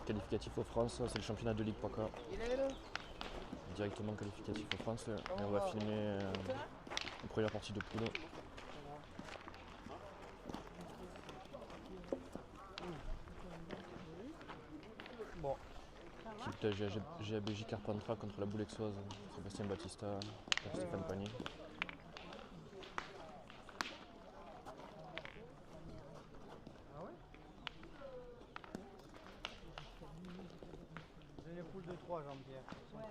Qualificatif aux France, c'est le championnat de Ligue.ca. Directement qualificatif aux France. Et on va filmer la première partie de poule. Bon. Équipe de GABJ Carpentras contre la Boulexoise. Sébastien Batista, Stéphane Pagny. Ah ouais. J'ai les poules de 3, Jean-Pierre. Ouais.